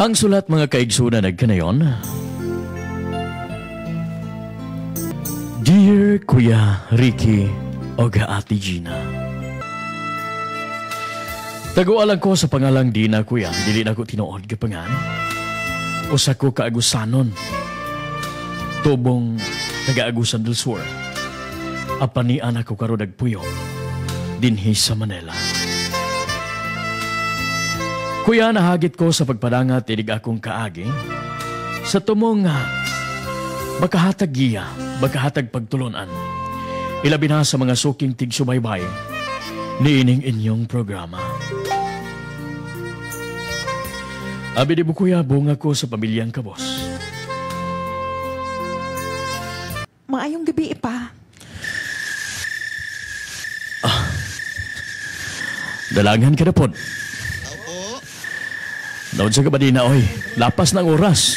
Ang sulat mga kaigsunan nagkanayon. Dear Kuya Ricky o Ate Gina, tagualan ko sa pangalang Dina, Kuya. Dili na ko tinuod kapangan. Usa ko kaagusanon. Tubong taga-Agusan del Sur. Apanian ako karo nagpuyo dinhi sa Manila. Kuya, nahagit ko sa pagpadangat inig akong kaagi sa tumong nga makahatag giya, makahatag pagtulunan. Ilabi na sa mga suking tigsubaybay niining inyong programa. Abi di mo, Kuya, bunga ko sa pamilyang kabos. Maayong gabi pa. Dalangan ka na po. Naon sa kabadina, oy. Lapas ng oras.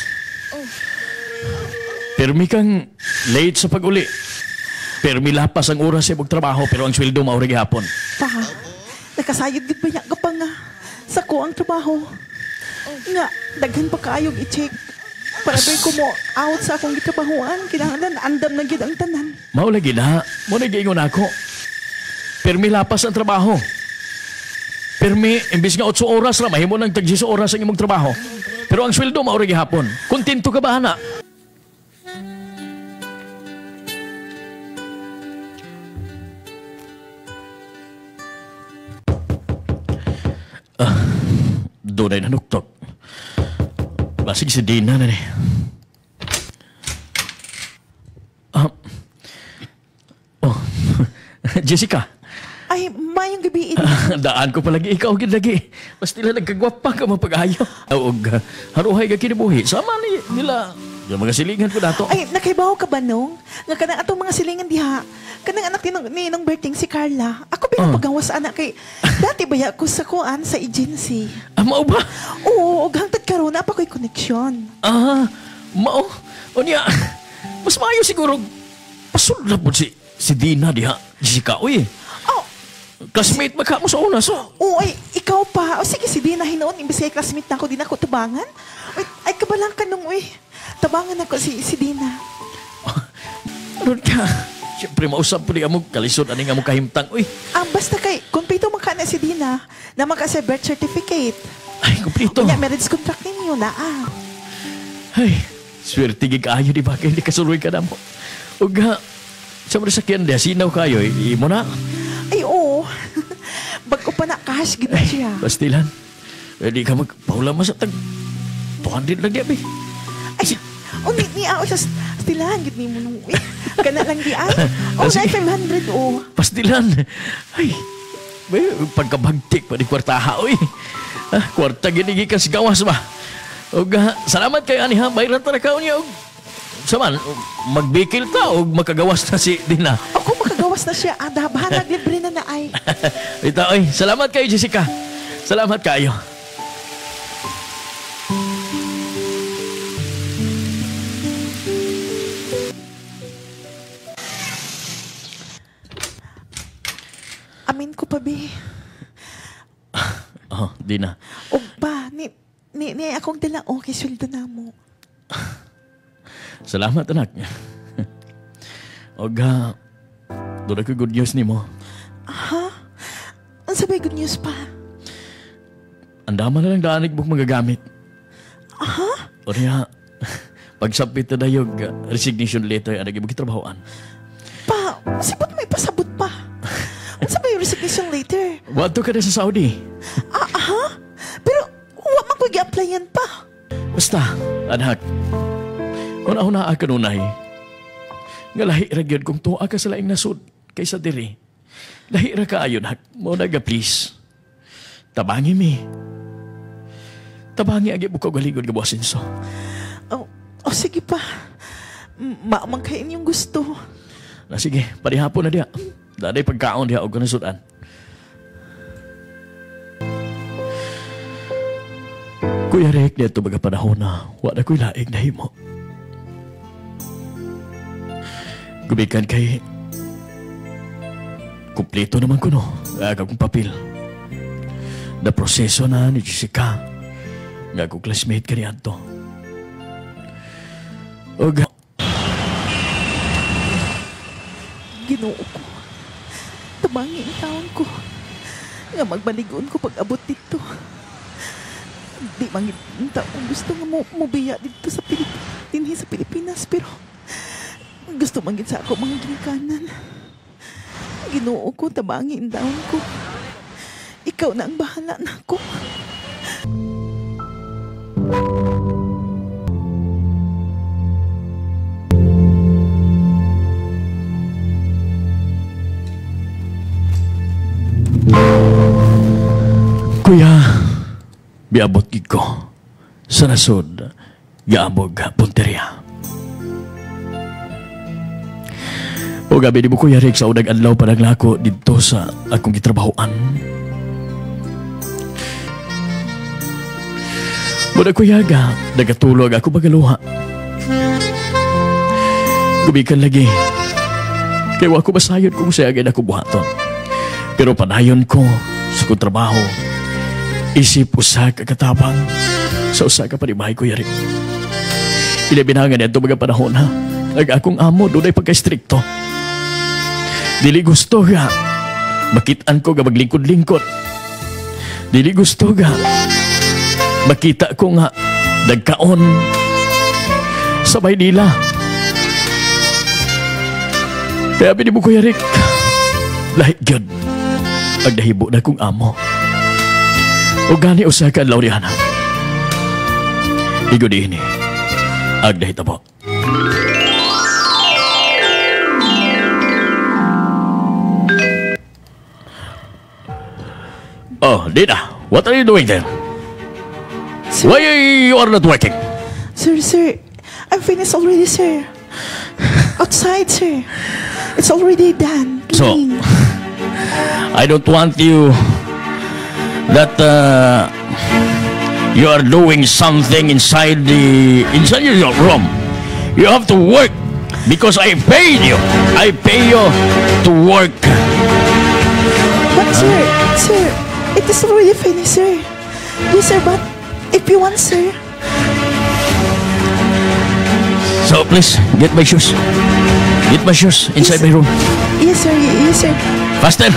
Permi kang late sa pag-uli. Permi lapas ang oras sa trabaho, pero ang sweldo maurag hapon. Pa, nakasayod din ba niya ka pa nga sa ko ang trabaho? Nga, daghan pa kaayog i-check. Para ba ko mo out sa akong gitrabahoan, kinahanglan andam na gid ang tanan. Maulagi na, mo nag-iingon ako. Permi lapas ang trabaho. Permi, imbis nga 8 oras na, mahimo ng tag 10 oras ang imong trabaho. Pero ang sweldo maurag hapon. Kontento ka ba, hana? Doon ay nanuktok. Basig si Dina na ni. Jessica. Ay, mayong gabi. Daan ko palagi ikaw gid-lagi. Basta nila nagkagwapa ka mapag-ayo. Og haruhay ka kinabuhi. Sama nila. Yung mga silingan ko dato. Ay, nakaibaw ka ba nung? Nga kanang atong mga silingan diha. Kanang anak ni nung Berting si Carla. Ako pinapagawas anak kay dati baya ko sa kuan sa agency. Mao ba? Oo, og hangtod karon na pa ko'y koneksyon. Mao. O niya, mas maayo siguro pasulad po si Dina diha. Jessica, uy. Classmate ba ka mo sa una, so? Oo, ay, ikaw pa. O sige, si Dina hinoon. Imbis kay classmate na ako, di na ako tabangan. Ay, kabalang ka nung, uy. Tabangan ako si Dina. Ano ka? Siyempre, mausap po niya mo. Kalisod, ano nga mo kahimtang, uy. Basta kay, kumpleto man ka na si Dina. Naman ka sa birth certificate. Ay, kumpleto. Kanya, marriage contract ninyo na, Ay, swerte kaayo, di ba? Kaya hindi kasuloy ka na mo. O nga, sa mga sakyan niya, sinaw kayo, mo na. Ay, oo. Bago pa na cash, gina siya. Pastilan. Hindi ka magpaula mas at 200 lang diya, be. Ay, ni ako sa pastilan, gid ni mo nung, kana lang di ay. Oh, 500, oh. Pastilan. Ay, pagkabagtik pa di kwartaha, uy. Kwarta ginigi ka sa gawas ba? O salamat kayo, ani ha. Bayran ta ka niya, saman, magbikil ta o makagawas na si Dina. Ako makagawas na siya. Dabahan, libre na na ay. Ito, oy. Salamat kayo, Jessica. Salamat kayo. Amin ko pa, be. Dina. O ba, ni akong dala, okay, sweldo na mo. Salamat, anak. O doon ako good news ni mo. Ang sabay good news pa? Andaman na lang daanig mong magagamit. O niya, pagsapit na yung resignation letter ang naging trabahoan. Pa, sibot mo ipasabot pa. Ang sabay yung resignation letter? Wato ka na sa Saudi. Pero, huwag man ko i-applyan pa. Basta, anak, una-una ka nunay. Nga lahi ra gyud kung tuwa ka sa laing nasud kaysa diri. Lahi ra ka ayon hak mo naga please. Tabangi mi. Tabangi agi buko galigod nga buwasin so. Sige pa. Maamang kayo inyong gusto. Na sige, padihapon na diha. Daday pagkaon diha og kanasudan. Kuya Rick, dito baga panahon na wala ko'y laig na himo. Gubikan kay kumpleto naman ko, no? Aga kong papel. Na proseso na ni Jessica nga ako classmate ka ni Anto. O Ginoo ko. Tabangi ang taon ko. Nga magbaligon ko pag abot dito. Di mangit ang taon gusto nga mo biya dito sa dinhi sa Pilipinas, pero gusto mangit sa ako mga ginikanan. Ginoo ko, tabangi ang taon ko. Ikaw na ang bahala na ako. Kuya, biabot gid ko sa nasod gaabog punteriya. O gabi di mo Kuya Rick sa unang adlaw pa naglako dito sa akong gitrabahoan. Muna Kuya ga, nagatulog ako magaluha. Gubikan lagi. Kaya ako masayod kung siya agad ako buhaton. Pero panayon ko sa kong trabaho. Isip usa ka katabang sa usa ka panibahay ko yari. Ilabinangan ito mga panahon ha. Ang akong amo doon ay pagka-strikto. Dili gusto ga makitaan ko ga maglingkod-lingkod. Dili gusto ga makita ko nga nagkaon sa Maynila. Kaya binibo ko yarik. Lahit yun ang nahibo na kong amo. O gani usa ka adlaw riana. Igo di ini. Ag nahitabo. Oh, Dina, what are you doing there? Sir, Why you are not working? sir, I'm finished already, sir. Outside, sir. It's already done. So, Clean. I don't want you that you are doing something inside your room. You have to work because I paid you. I pay you to work. But sir, it is already finished, sir. Yes, sir, but if you want, sir. So please get my shoes. Get my shoes inside my room. Yes, sir. Yes, sir. Faster.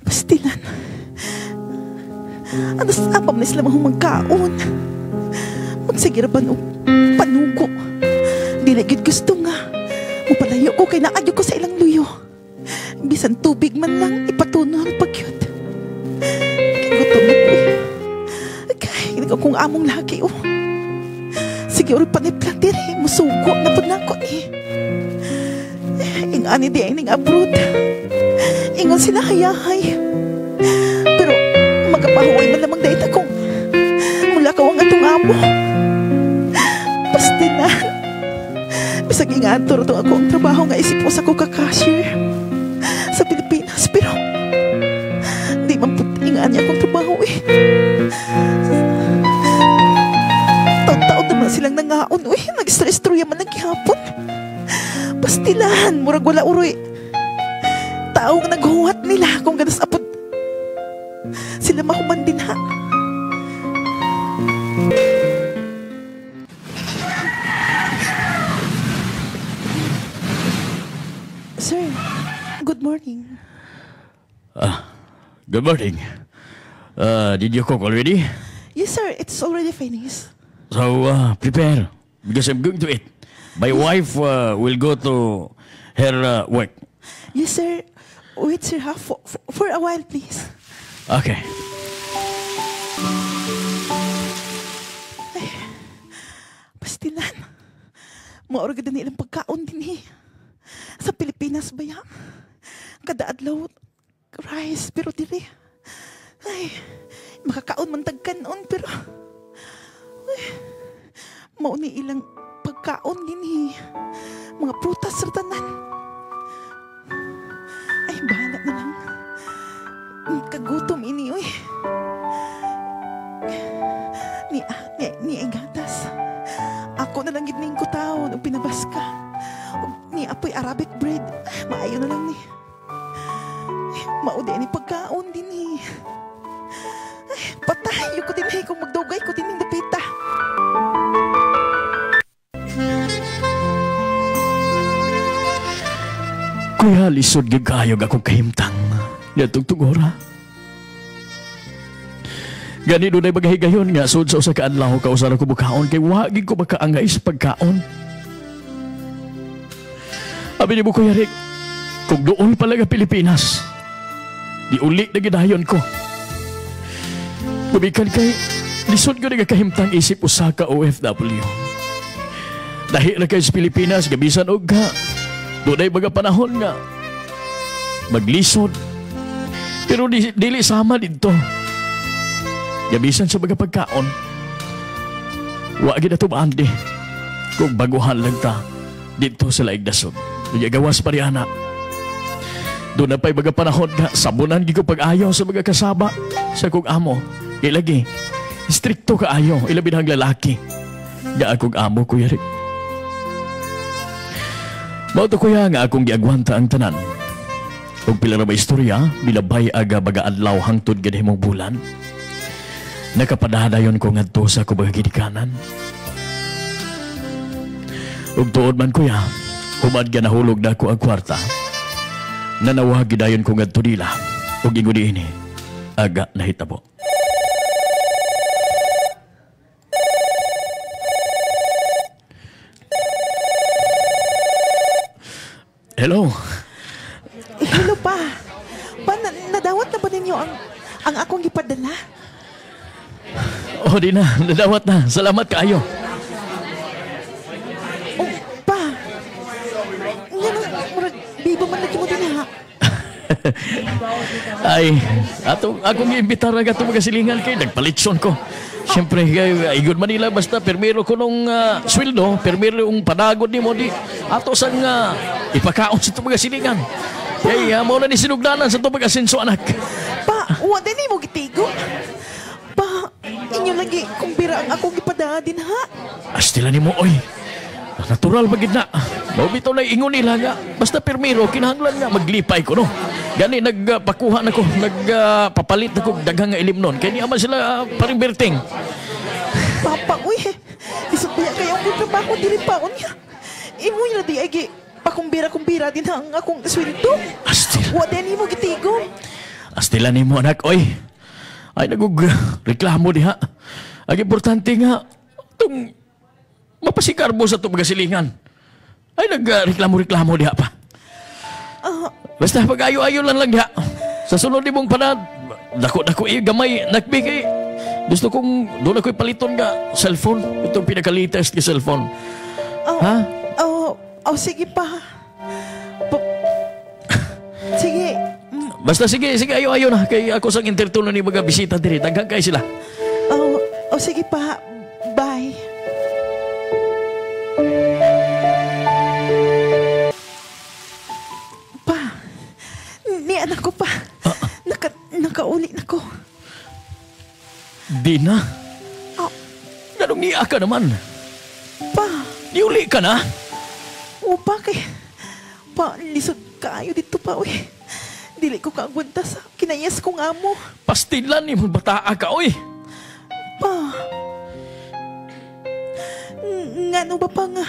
Pastilan. Ano sa apam na sila mahong magkaon? Magsagiraban o panugo. Dilagid gusto nga. Mupalayo ko kay naadyo ko sa ilang luyo. Bisan tubig man lang ipatunon pagyod. Kigutom na ko eh. Kaya hindi ko kung among lagi oh. Sige uri paniplan diri. Musugo na po na ko eh. Ingani di ay ning abroad. Ingon sila hayahay. Pero magapahuay man lamang dahil akong mula ka ang atong amo. Basta na. Bisag ingator itong akong trabaho nga isip ko sa ko ka-cashier sa Pilipinas. Pero di man putingan niya akong trabaho eh. Taon-taon naman silang nangaon eh. Nag-stress-truya man naghihapon. Pastilan, murag wala uroy. Taong naghuwat nila kung ganas apod sila mahuman din ha. Sir, good morning. Good morning. Did you cook already? Yes, sir, it's already finished. So prepare because I'm going to eat. My wife will go to her work. Yes, sir. Wait, sir, ha? For a while, please. Okay. Ay, pastilan. Maorga din nilang pagkaon din eh. Sa Pilipinas ba yan? Kada adlaw, rice, pero dili. Ay, makakaon man tagkanon, pero... Ay, mauni ilang pagkaon. pagkaon din mga prutas sa tanan. Ay, bahala na lang. Kagutom ini, uy. Ni ang gatas. Ako na lang gidning ko tao nung pinabas ka. Ni apoy Arabic bread. Maayo na lang ni. Maudi ni pagkaon din Ay, patayo ko din kung magdugay ko din ng dapita. Kuya, lisod gagayog akong kahimtang. Yatong tugora. Gani doon ay magahigayon nga sud sa usa ka adlaw kausara ko bukaon kay wagi ko makaangay sa pagkaon. Abi ni Bukoy Rick, kung doon pala nga Pilipinas, di uli na gidayon ko. Bumikan kay, lisod ko na kahimtang isip usa ka OFW. Dahil na kayo sa Pilipinas, gabisan og ka, doon ay mga panahon nga, maglisod. Pero dili sama dito. Gabisan sa mga pagkaon, wagi na tumandi kung baguhan lang ta dito sa laig dasod. Gawas pa rin anak. Doon na pa'y mga panahon nga, sabunan ko pag-ayaw sa mga kasaba sa kong amo. Ilagi, stricto ka ayaw, ilabin ang lalaki. Nga akong amo, Kuya Rick. Mauto kuya nga akong giagwanta ang tanan. Kung pila na may istorya, bilabay aga baga adlaw hangtod ganimong bulan. Nakapadadayon ko ngadto sa kubang gidikanan. Ug tuod man kuya, humad ka nahulog na ako ang kwarta. Nanawag gidayon ko ngadto nila. Ug ingon ini, aga nahitabo. Hello. Hello pa. Nadawat na ba ninyo ang akong gipadala? Oh, di na. Nadawat na. Salamat kaayo. Oh, pa. Nga na, bibo man lagi mo din ha. Ay, akong iimbitar na gato magasilingan kay nagpalitson ko. Siyempre, igod Manila, basta permiro ko nung sweldo, permiro yung panagod ni mo di. Ato sang ipakaon sa itong magasilingan. Kaya mo na ni sinugdanan sa itong mag-asenso, anak. Pa, wala ni mo gitigo. Pa, inyo lagi kung bira ang akong ipadala din ha. Astila ni mo, oy. Natural bagid na. Mabitaw na ingon nila nga. Basta permiro, kinahanglan nga maglipay ko, no? Gani, nagpakuha na ko, nagpapalit na ko, daghang nga ilim nun. Kaya ni ama sila paring berting. Papa, uy, isot ba yan kayong trabaho diri pa niya? Imo yung di ay pakumbira-kumbira din ang akong sweldo. Astila. Wala ni mo gitigo. Astila ni mo, anak, oy. Ay, reklamo diha. Ang importante nga, itong mapasikarbo sa itong magasilingan. Ay, nagreklamo-reklamo diha pa. Basta pag-ayo-ayo lang diha. Sa sunod ni mong panad, dako-dako gamay, nakbigay. Gusto kong, doon ako'y paliton nga, cellphone. Itong pinaka-latest na cellphone. Ha? Sige pa. Sige. Basta sige, ayo-ayo na. Kaya ako sang intertulo ni mga bisita diri. Daghang kayo sila. Sige pa. Bye. Pa, ni anak ko pa. Nakauli na ko. Di na. Ganong niya ka naman. Pa. Niuli ka na? O pa kay. Pa, lisod kaayo dito pa, uy. Dili ko kaagwanta sa kinayas kong amo. Pastilan ni mo bataa ka, oy. Pa. Ngano ba pa nga?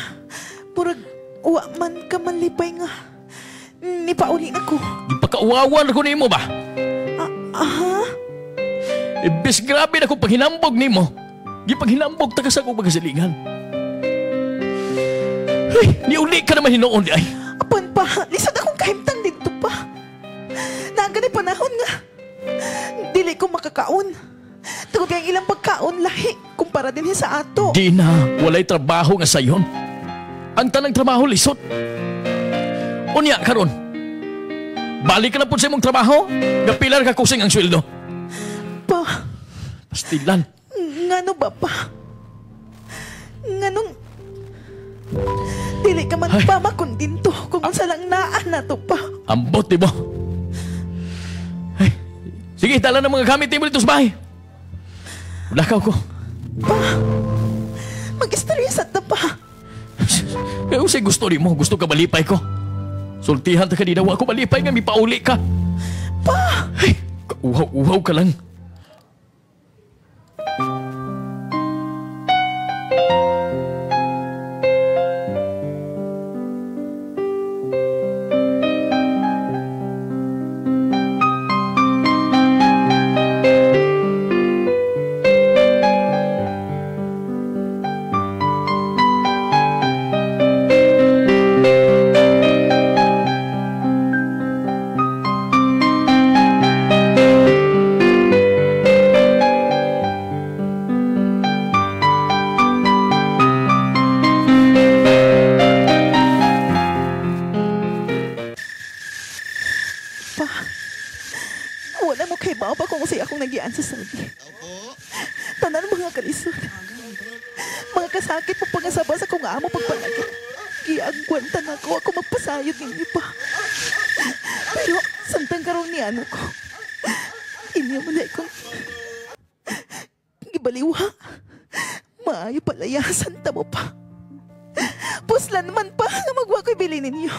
Murag, uwa man ka manlipay nga. Nipauli na ko. Ipakauwawan ko ni mo ba? Aha? Ibis grabe na kung paghinambog ni mo. Gipaghinambog ta ka sa kong magasilingan. Ay, niuli ka naman hinoon di ay. Apan pa, lisod akong kahimtang dito pa. Naagani panahon nga. Dili ko makakaon. Tugod kayong ilang pagkaon lahi kumpara din sa ato. Di na, walay trabaho nga sayon. Ang tanang trabaho lisod. Unya, karon. Balik ka na po sa imong trabaho. Gapilar ka kusing ang sweldo. Pa. Pastilan. Ngano ba pa? Nganong Dili ka man Ay. pa makundinto kung unsa lang naa na to pa. Ambot di mo. Ay, sige, tala ng mga gamit mo dito sa bahay. Lakaw ko. Pa, mag-stressat na pa. Kaya usay gusto rin mo, gusto ka malipay ko. Sultihan ta ka din ako malipay nga, may pauli ka. Pa, Ay, uhaw-uhaw ka lang. pa. Wala mo kay ba kung usay akong nagian sa Saudi. Tanan mga kalisod. Mga kasakit mo pangasaba sa kung amo pagpalagit. Giagwantan ako magpasayod ninyo pa. Pero santang karon ni ano ko. Inyo mo na akong gibaliwa. Maayo palayasan ta mo pa. Puslan man pa nga magwa ko'y bilin ninyo.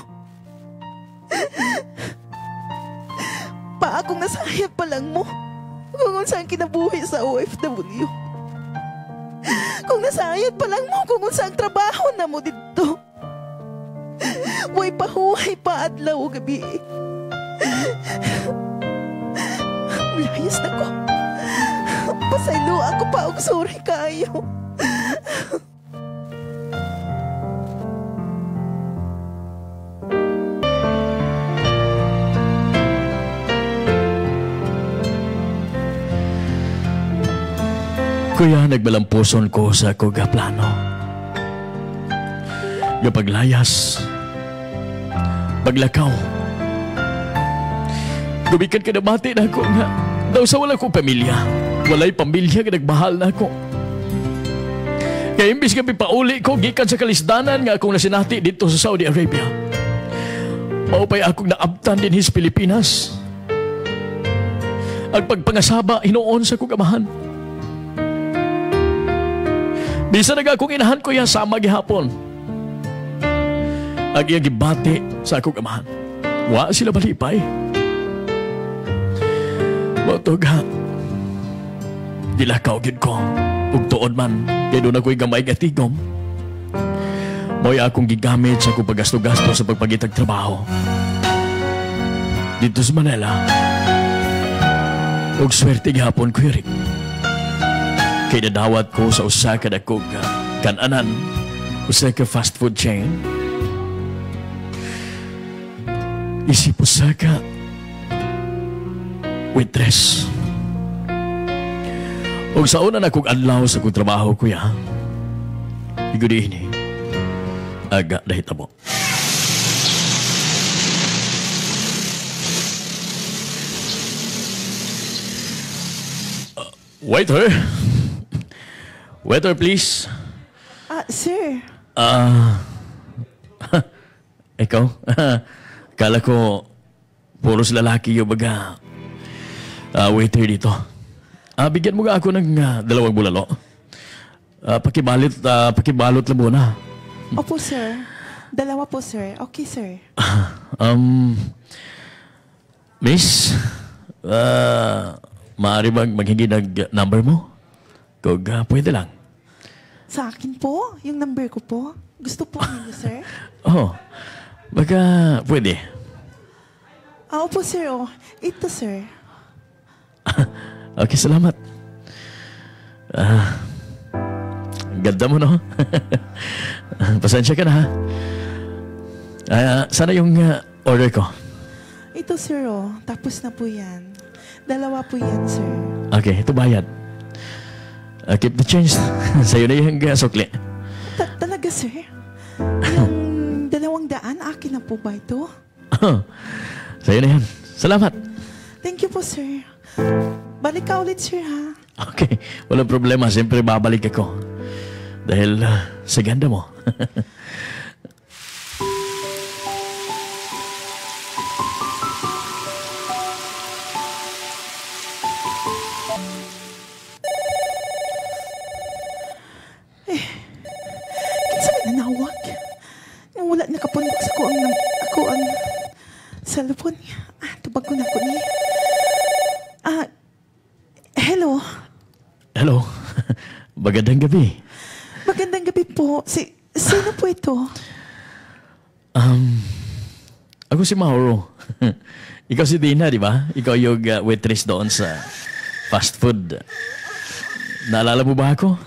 Pa akong nasayang pa lang mo kung saan kinabuhi sa OFW. Kung nasayang pa lang mo kung saan trabaho na mo dito. Way pahuhay pa adlaw o gabi. Layas na ko. Pasaylo ako pa og sorry kayo. Kuya, nagbalampuson ko sa ako plano. Gapaglayas, paglakaw. Gumikan ka na mati na ako nga. Daw sa wala kong pamilya. Walay pamilya ka nagbahal na ako. Kaya imbis ka pipauli ko, gikan sa kalisdanan nga akong nasinati dito sa Saudi Arabia. Maupay akong naabtan din his Pilipinas. Ang pagpangasaba, hinoon sa kong amahan. Bisa na akong inahan ko yan sama gihapon. Ang iyang gibati sa akong amahan. Wa sila malipay. Matog ha. Dilakaw gid ko. Ug tuod man. Kaya doon ako'y gamay gatigom. Mo'y akong gigamit sa akong paggasto-gasto sa pagpagitag trabaho. Dito sa Manila. Ug swerte gihapon ko Rick. Kaya nadawat ko sa usa ka dakog kananan, usa ka fast food chain. Isip usa ka waitress. O sa una na kong adlaw sa kong trabaho, kuya, igudi ini, aga dahil tabo. Waiter! Waiter, please. Sir. Ikaw? Kala ko, puros lalaki yung baga waiter dito. Bigyan mo nga ako ng dalawang bulalo. Pakibalot lang muna. Opo, sir. Dalawa po, sir. Okay, sir. Miss, maaari maghingi ng number mo? Kung pwede lang. Sa akin po, yung number ko po. Gusto po ninyo, sir? Baka pwede. Opo, sir. Oh. Ito, sir. Okay, salamat. Ganda mo, no? Pasensya ka na, ha? Sana yung order ko. Ito, sir. Oh. Tapos na po yan. Dalawa po yan, sir. Okay, ito bayad. Keep the change. Sa'yo na yung sukli. Talaga, sir? Yung 200, akin na po ba ito? Sa'yo na yan. Salamat. Thank you po, sir. Balik ka ulit, sir, ha? Okay, walang problema. Siyempre babalik ako. Dahil sa ganda mo. wala niya kapunok sa ako ang cellphone niya. Tubag ko na ko niya. Hello. Hello. Magandang gabi. Magandang gabi po. Sino po ito? Ako si Mauro. Ikaw si Dina, di ba? Ikaw yung waitress doon sa fast food. Naalala mo ba ako?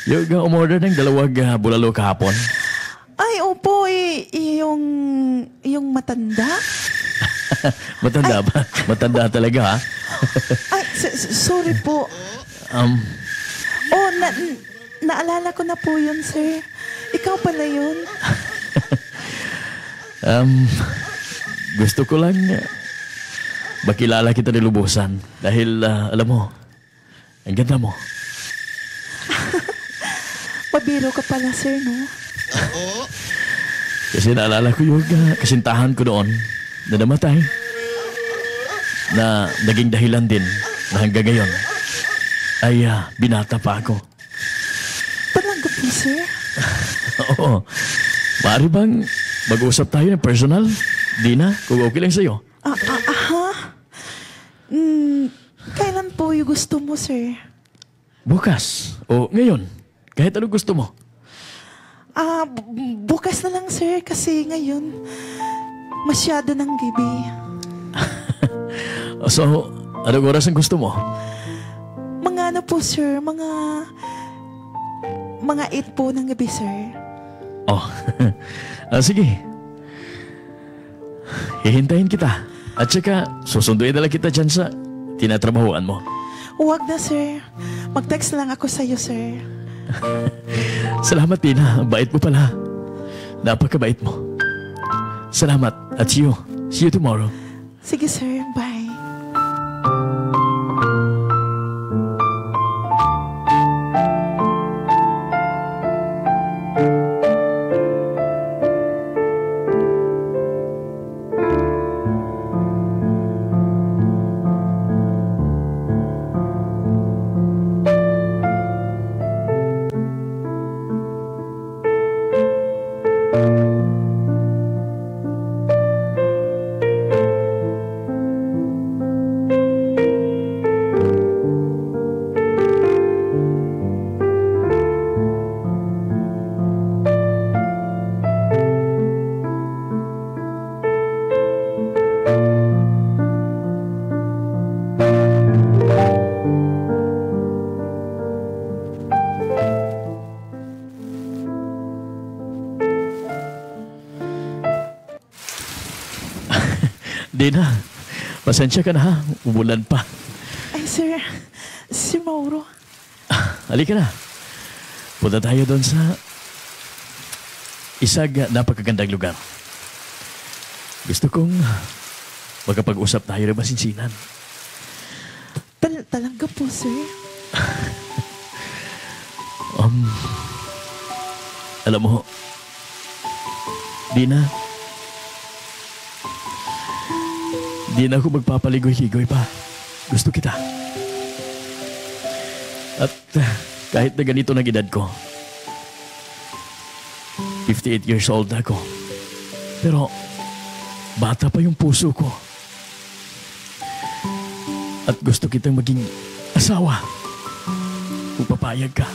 Yung umorder ng 2 bulalo kahapon. Ay, opo. Yung matanda? Matanda ba? Matanda talaga, ha? Ay, sorry po. Naalala ko na po yun, sir. Ikaw pala yun. Gusto ko lang makilala kita nilubusan dahil alam mo, ang ganda mo. Pabiro ka pala, sir, no? Kasi naalala ko yung kasintahan ko noon na namatay na naging dahilan din na hanggang ngayon ay binata pa ako. Talaga po, sir? Oo. Maaari bang mag-usap tayo ng personal? Dina, kung okay lang sa'yo. Kailan po yung gusto mo, sir? Bukas. O ngayon. Kahit ano gusto mo. Bukas na lang, sir. Kasi ngayon, masyado ng gabi. So, anong oras ang gusto mo? Mga ano po, sir? Mga 8 po ng gabi, sir. Oh, sige. Hihintayin kita. At saka, susunduin na lang kita dyan sa tinatrabahuan mo. Huwag na, sir. Mag-text lang ako sa'yo, sir. Salamat, Tina. Bait mo pala. Napakabait mo. Salamat. At see you. See you tomorrow. Sige, sir. Bye. Dina, pasensya ka na ha. Umulan pa. Ay, sir. Sir Mauro. Halika na. Punta tayo doon sa isang napakagandang lugar. Gusto kong magkapag-usap tayo ng masinsinan. Talaga po, sir? Alam mo, Dina, di na ako magpapaligoy-ligoy pa. Gusto kita. At kahit na ganito na edad ko, 58 years old ako. Pero bata pa yung puso ko. At gusto kitang maging asawa kung papayag ka.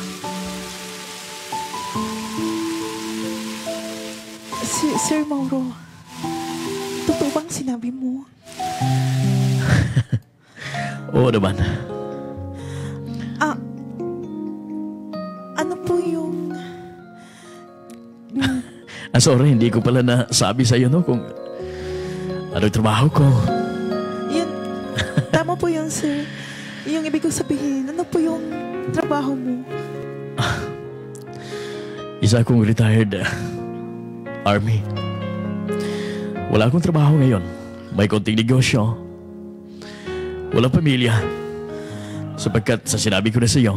Sir Mauro, totoo bang sinabi mo? Oo naman. Ano po yung... Sorry, hindi ko pala nasabi sa'yo, no, kung ano trabaho ko. Yun, tama po yun, sir. Yung ibig kong sabihin, ano po yung trabaho mo? Isa akong retired army. Wala akong trabaho ngayon. May konting negosyo. Walang pamilya. Sapagkat sa sinabi ko na sa iyo,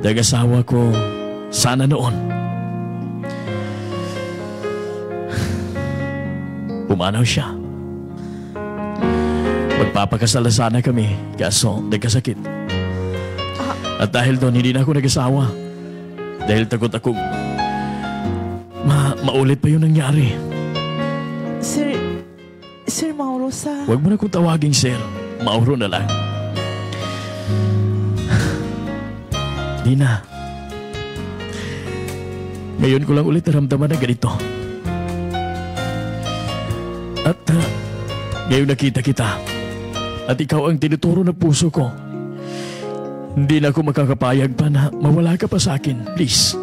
nag-asawa ko sana noon. Pumanaw siya. Magpapakasal na sana kami, kaso nagkasakit. At dahil doon, hindi na ako nag-asawa. Dahil takot akong maulit pa yung nangyari. Sir Mauro sa... Huwag mo na kong tawaging sir. Mauro na lang. Dina, ngayon ko lang ulit naramdaman na ganito. At ngayon nakita kita. At ikaw ang tinuturo ng puso ko. Hindi na ako makakapayag pa na mawala ka pa sa akin. Please.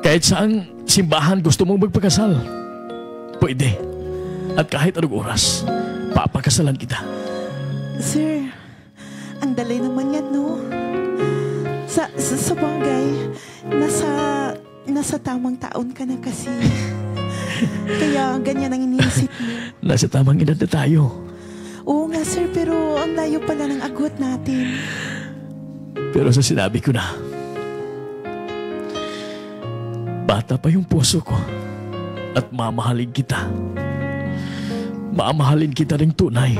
Kahit saang simbahan gusto mong magpakasal, pwede. At kahit anong oras, papakasalan kita. Sir, ang dali naman yan, no? Sa bagay, nasa tamang taon ka na kasi. Kaya ganyan ang iniisip mo. Nasa tamang edad na tayo. Oo nga, sir, pero ang layo pala ng agwat natin. Pero sa sinabi ko na, bata pa yung puso ko at mamahalin kita. Mamahalin kita ring tunay.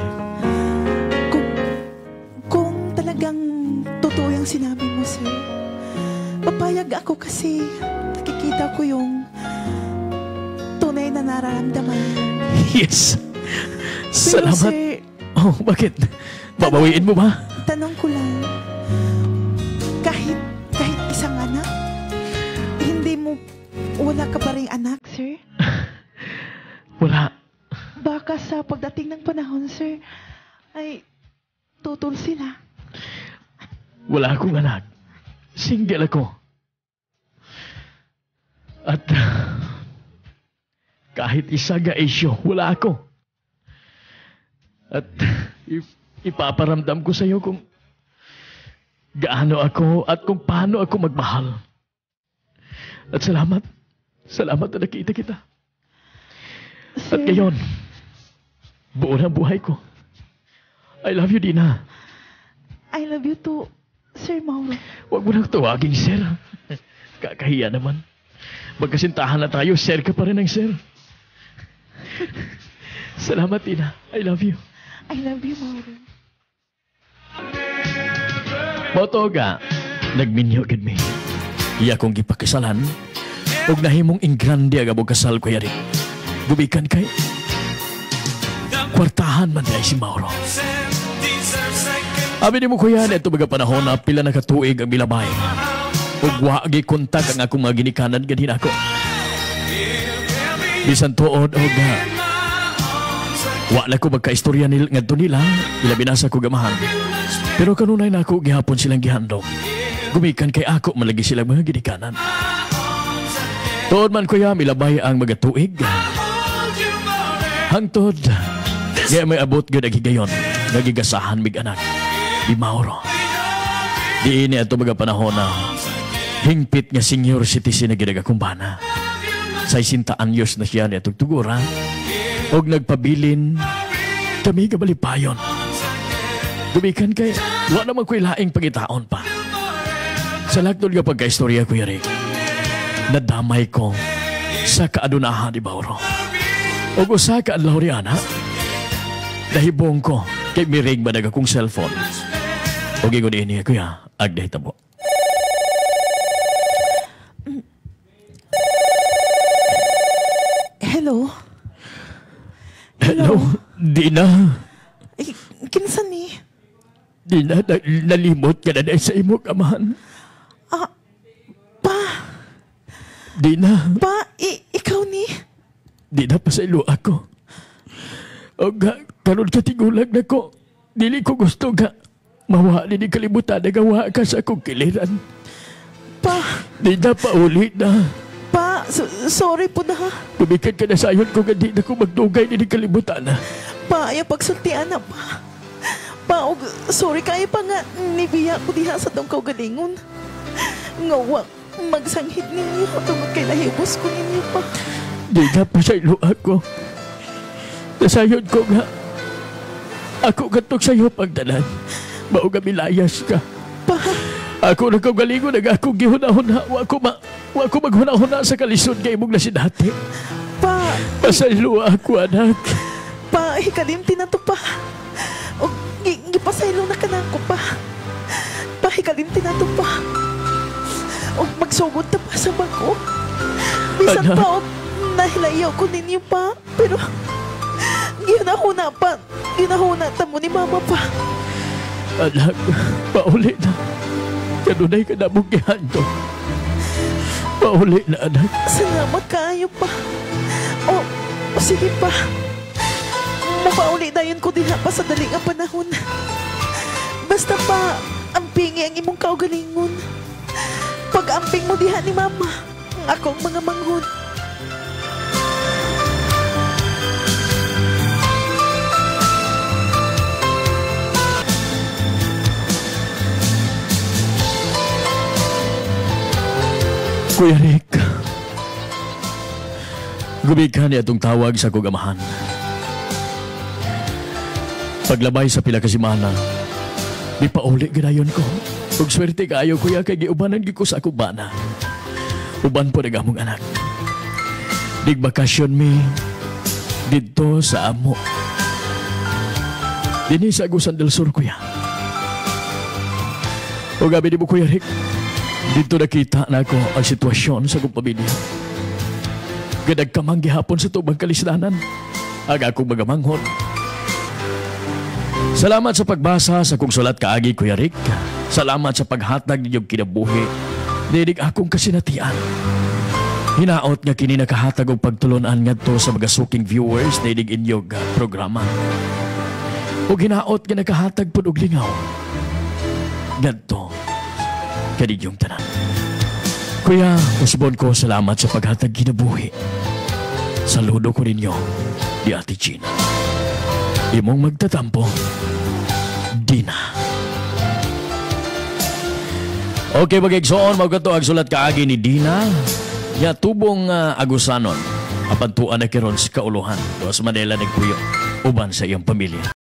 Kung talagang totoo yung sinabi mo, sir, papayag ako kasi nakikita ko yung tunay na nararamdaman mo. Yes. Pero, Salamat. sir, Oh, bakit? Babawiin mo ba? tanong ko lang, kahit isang anak, wala ka ba ring anak, sir? Wala. Baka sa pagdating ng panahon, sir, ay tutol sila. Wala akong anak. Single ako. At kahit isa ga isyo, wala ako. At ipaparamdam ko sa iyo kung gaano ako at kung paano ako magmahal. At salamat na nakita kita. Sir, At ngayon, buo na ang buhay ko. I love you, Dina. I love you too, Sir Mauro. Huwag mo nang tawaging sir. Kakahiya naman. Magkasintahan na tayo, sir ka pa rin ang sir. Salamat, Dina. I love you. I love you, Mauro. Motoga, nagminyo gid mi. Iya kong gipakasalan, ug nahimong ingrande ang abog kasal ko yari. Gubikan kay kwartahan man dahil si Mauro. Abi ni mo kuya, ito baga panahon na pila na katuig ang bilabay. Ug wagi kontak ang akong mga ginikanan ganhin ako. Bisan tuod og wala ko magkaistorya ngadto nila, ilabi na sa ko gamahan. Pero kanunay na ako gihapon silang gihandog. Gumikan kay ako malagi silang mga ginikanan. Tuod man kuya, milabay ang mga tuig. Hangtod, kaya may abot gud ang higayon, nagigasahan mig anak, di Mauro. Di ini ato mga panahon na hingpit nga senior citizen na ginagakumbana. Sa 60 anyos na siya niya tugtugura, og nagpabilin kami kabalipayon. Gumikan kay wala naman ko'y laing pagitaon pa. Sa laktod nga pagka-istorya ko yari, nadamay ko sa kaadunahan ni Mauro. Og usa ka adlaw ri ana, nahibong ko kay miring manag akong cellphone. Og ingon ini kuya, agday tabo. Hello? Hello, Dina. Kinsa ni? Dina, nalimot ka na dahil sa imong amahan. Pa, Dina, ikaw ni? Dina pasaylo ako. O karon ka tigulag na ko. Dili ko gusto nga mawali ni kalibutan na gawa ka sa akong kiliran. Pa, Dina, paulit na. pa, sorry po na. Tumikan ka na sayon ko nga di na ko magdugay ni kalibutan na. Pa, ay pagsultian na pa. Pa, sorry kayo pa nga nibiya ko diha sa tong kaugalingon. Ngawa, magsanghit ninyo tungod kay lahibos ko ninyo pa. Di na pasaylo ako. Nasayon ko nga. Ako katok sa'yo pagdalan. Mao nga milayas ka. Pa, Ako na kaugalingon na ako gihuna-huna. Wa ko maghuna-huna sa kalisod kay mong nasidati. pa, Pasaylo ako, anak. pa, hikalimti na to pa. O, gipasaylo na ka na ako pa. Pa, hikalimti na to pa. O, magsugod na pa sa bako. Bisan Anak. pa o nahilayaw ko ninyo pa. Pero, ginahuna pa. Ginahuna tamo ni mama pa. Anak, pauli na. Kanunay ka na mong gihanto. Pauli na, anak. Salamat kaayo pa. O, sige pa. Mapauli na yun ko din pa sa dali nga panahon. Basta pa, ampingi ang imong kaugalingon. Pag-amping mo diha ni mama, ang akong mga manghod. Kuya Rick, gumighan niya itong tawag sa kong amahan. Paglabay sa pila ka simana, di pa uli ginayon ko. Kung swerte kayo, kuya, kay giubanan ko sa akong bana. Uban po nagamong anak. Dig bakasyon mi, dito sa amo. Dini sa Agusan del Sur, kuya. O gabi di mo, Kuya Rick, dito nakita na ako ang sitwasyon sa akong pamilya. Gadagkamang gihapon sa tubang kalisdanan. Ang akong mga manghod. Salamat sa pagbasa sa kong sulat kaagi, Kuya Rick. Salamat sa paghatag ninyong kinabuhi. Dinig akong kasinatian. Hinaot nga kini nakahatag og pagtulunan ngadto sa mga suking viewers dinig inyong programa. O hinaot nga nakahatag pud og lingaw. Ngadto kaninyong tanan. Kuya, usbon ko salamat sa paghatag kinabuhi. Saludo ko ninyo di Ate Gina. Imong magtatampo, Dina. Okay, mag-igsoon, magkato ang sulat kaagi ni Dina. Ya tubong Agusanon, apantuan na kiron sa kauluhan. Dos Manila nagpuyo, uban sa iyong pamilya.